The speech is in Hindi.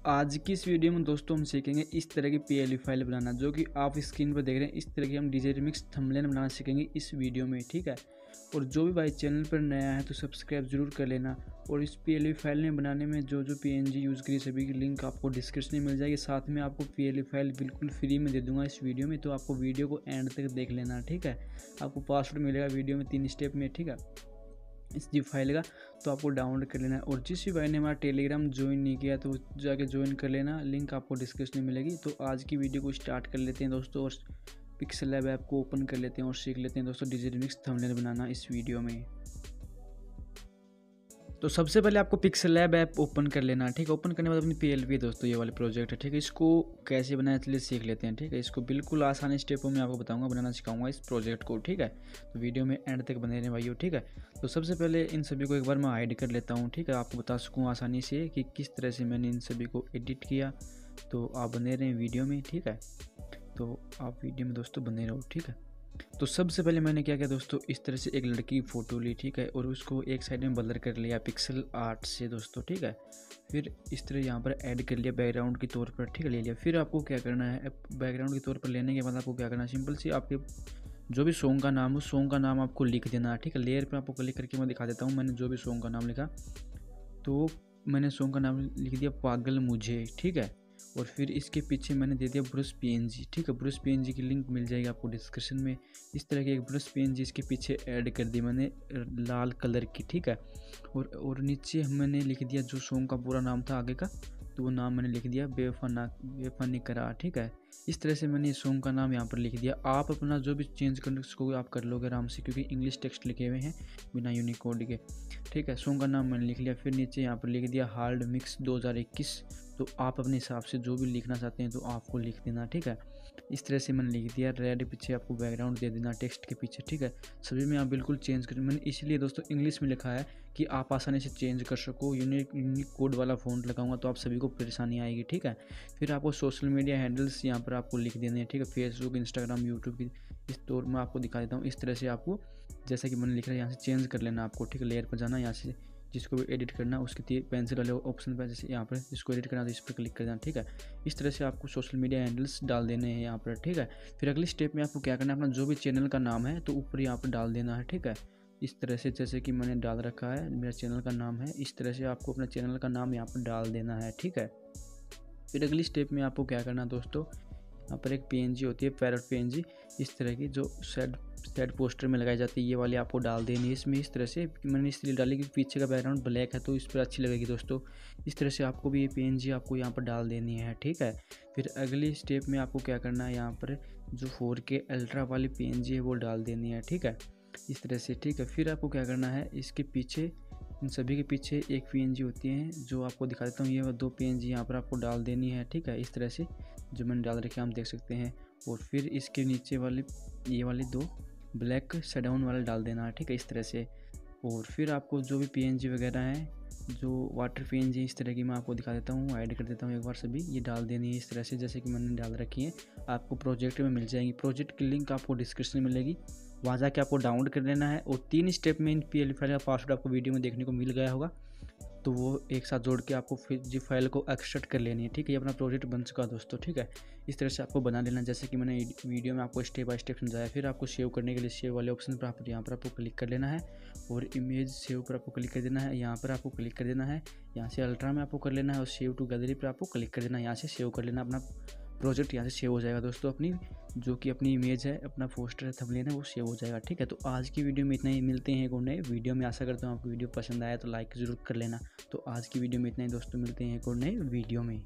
आज की इस वीडियो में दोस्तों हम सीखेंगे इस तरह की पीएलई फाइल बनाना, जो कि आप स्क्रीन पर देख रहे हैं। इस तरह की हम डीजे रिमिक्स थंबनेल बनाना सीखेंगे इस वीडियो में, ठीक है। और जो भी भाई चैनल पर नया है तो सब्सक्राइब जरूर कर लेना। और इस पीएलई फाइल में बनाने में जो पीएनजी यूज़ करी सभी की लिंक आपको डिस्क्रिप्शन में मिल जाएगी। साथ में आपको पीएलई फाइल बिल्कुल फ्री में दे दूंगा इस वीडियो में, तो आपको वीडियो को एंड तक देख लेना, ठीक है। आपको पासवर्ड मिलेगा वीडियो में 3 स्टेप में, ठीक है, इस जी फाइल का। तो आपको डाउनलोड कर लेना है। और जिस भी भाई ने हमारा टेलीग्राम ज्वाइन नहीं किया तो जाके ज्वाइन कर लेना, लिंक आपको डिस्क्रिप्शन में मिलेगी। तो आज की वीडियो को स्टार्ट कर लेते हैं दोस्तों, और पिक्सेलैब ऐप को ओपन कर लेते हैं और सीख लेते हैं दोस्तों डीजे रिमिक्स थंबनेल बनाना इस वीडियो में। तो सबसे पहले आपको पिक्सेलैब ऐप ओपन कर लेना, ठीक है। ओपन करने के बाद अपनी पीएलपी दोस्तों ये वाले प्रोजेक्ट है, ठीक है। इसको कैसे बनाया चलिए सीख लेते हैं, ठीक है। इसको बिल्कुल आसानी स्टेपों में आपको बताऊंगा, बनाना सिखाऊंगा इस प्रोजेक्ट को, ठीक है। तो वीडियो में एंड तक बने रहने भाइयों, ठीक है। तो सबसे पहले इन सभी को एक बार मैं हाइड कर लेता हूँ, ठीक है, आपको बता सकूँ आसानी से कि किस तरह से मैंने इन सभी को एडिट किया। तो आप बने रहें वीडियो में, ठीक है। तो आप वीडियो में दोस्तों बने रहो, ठीक है। तो सबसे पहले मैंने क्या किया दोस्तों, इस तरह से एक लड़की की फ़ोटो ली, ठीक है, और उसको एक साइड में ब्लर कर लिया पिक्सल आर्ट से दोस्तों, ठीक है। फिर इस तरह यहाँ पर ऐड कर लिया बैकग्राउंड के तौर पर, ठीक है, ले लिया। फिर आपको क्या करना है, बैकग्राउंड के तौर पर लेने के बाद आपको क्या करना है, सिंपल सी आपके जो भी सॉन्ग का नाम हो, सॉन्ग का नाम आपको लिख देना है, ठीक है। लेयर पर आपको क्लिक करके मैं दिखा देता हूँ मैंने जो भी सॉन्ग का नाम लिखा। तो मैंने सॉन्ग का नाम लिख दिया पागल मुझे, ठीक है। और फिर इसके पीछे मैंने दे दिया ब्रश पीएनजी, ठीक है। ब्रश पीएनजी की लिंक मिल जाएगी आपको डिस्क्रिप्शन में। इस तरह की एक ब्रश पीएनजी इसके पीछे ऐड कर दी मैंने लाल कलर की, ठीक है। और नीचे मैंने लिख दिया जो सॉन्ग का पूरा नाम था आगे का, तो वो नाम मैंने लिख दिया बेवफा निकरा, ठीक है। इस तरह से मैंने सॉन्ग का नाम यहाँ पर लिख दिया। आप अपना जो भी चेंज करने को आप कर लोगे आराम से, क्योंकि इंग्लिश टेक्स्ट लिखे हुए हैं बिना यूनिकोड के, ठीक है। सॉन्ग का नाम मैंने लिख लिया। फिर नीचे यहाँ पर लिख दिया हार्ड मिक्स 2021। तो आप अपने हिसाब से जो भी लिखना चाहते हैं तो आपको लिख देना, ठीक है। इस तरह से मैंने लिख दिया। रेड पीछे आपको बैकग्राउंड दे देना टेक्स्ट के पीछे, ठीक है। सभी में आप बिल्कुल चेंज करें। मैंने इसलिए दोस्तों इंग्लिश में लिखा है कि आप आसानी से चेंज कर सको। यूनिक कोड वाला फ़ॉन्ट लगाऊंगा तो आप सभी को परेशानी आएगी, ठीक है। फिर आपको सोशल मीडिया हैंडल्स यहाँ पर आपको लिख देने हैं, ठीक है। फेसबुक, इंस्टाग्राम, यूट्यूब की इस तौर में आपको दिखा देता हूँ। इस तरह से आपको जैसा कि मैंने लिखा है यहाँ से चेंज कर लेना आपको, ठीक है। लेयर पर जाना, यहाँ से जिसको भी एडिट करना उसके पेंसिल वाले ऑप्शन पर जैसे यहाँ पर जिसको एडिट करना तो इस पर क्लिक कर देना, ठीक है। इस तरह से आपको सोशल मीडिया हैंडल्स डाल देने हैं यहाँ पर, ठीक है। फिर अगली स्टेप में आपको क्या करना है, अपना जो भी चैनल का नाम है तो ऊपर यहाँ पर डाल देना है, ठीक है। इस तरह से जैसे कि मैंने डाल रखा है, मेरा चैनल का नाम है, इस तरह से आपको अपना चैनल का नाम यहाँ पर डाल देना है, ठीक है। फिर अगली स्टेप में आपको क्या करना है दोस्तों, यहाँ पर एक पीएनजी होती है पैरट पीएनजी, इस तरह की जो सेड पोस्टर में लगाई जाती है, ये वाली आपको डाल देनी है इसमें। इस तरह से मैंने इसलिए डाली कि पीछे का बैकग्राउंड ब्लैक है तो इस पर अच्छी लगेगी दोस्तों। इस तरह से आपको भी ये पीएनजी आपको यहाँ पर डाल देनी है, ठीक है। फिर अगली स्टेप में आपको क्या करना है, यहाँ पर जो 4K अल्ट्रा वाली पीएनजी है वो डाल देनी है, ठीक है, इस तरह से, ठीक है। फिर आपको क्या करना है, इसके पीछे इन सभी के पीछे एक पीएनजी होती है जो आपको दिखा देता हूँ। ये 2 पीएनजी यहाँ पर आपको डाल देनी है, ठीक है, इस तरह से जो मैंने डाल रखे हैं आप देख सकते हैं। और फिर इसके नीचे वाले ये वाले 2 ब्लैक शटडाउन वाले डाल देना है, ठीक है, इस तरह से। और फिर आपको जो भी पीएनजी वगैरह हैं, जो वाटर पीएनजी इस तरह की मैं आपको दिखा देता हूँ, ऐड कर देता हूँ एक बार सभी, ये डाल देनी है इस तरह से जैसे कि मैंने डाल रखी है। आपको प्रोजेक्ट में मिल जाएंगी, प्रोजेक्ट की लिंक आपको डिस्क्रिप्शन में मिलेगी, वहाँ जाके आपको डाउनलोड कर लेना है। और 3 स्टेप में इन पीएलई फाइल का पासवर्ड आपको वीडियो में देखने को मिल गया होगा, तो वो एक साथ जोड़ के आपको फिर जी फाइल को एक्सट्रैक्ट कर लेनी है, ठीक है। ये अपना प्रोजेक्ट बन चुका दोस्तों, ठीक है। इस तरह से आपको बना लेना जैसे कि मैंने वीडियो में आपको स्टेप बाय स्टेप समझाया। फिर आपको सेव करने के लिए सेव वाले ऑप्शन पर यहाँ पर आपको क्लिक कर लेना है, और इमेज सेव पर आपको क्लिक कर देना है, यहाँ पर आपको क्लिक कर देना है। यहाँ से अल्ट्रा में आपको कर लेना है और सेव टू गैलरी पर आपको क्लिक कर देना है। यहाँ से सेव कर लेना, अपना प्रोजेक्ट यहाँ से सेव हो जाएगा दोस्तों। अपनी जो कि अपनी इमेज है, अपना पोस्टर है, थंबनेल है, वो सेव हो जाएगा, ठीक है। तो आज की वीडियो में इतना ही, मिलते हैं एक और नए वीडियो में। आशा करता हूँ आपको वीडियो पसंद आया तो लाइक ज़रूर कर लेना। तो आज की वीडियो में इतना ही दोस्तों, मिलते हैं एक और नए वीडियो में।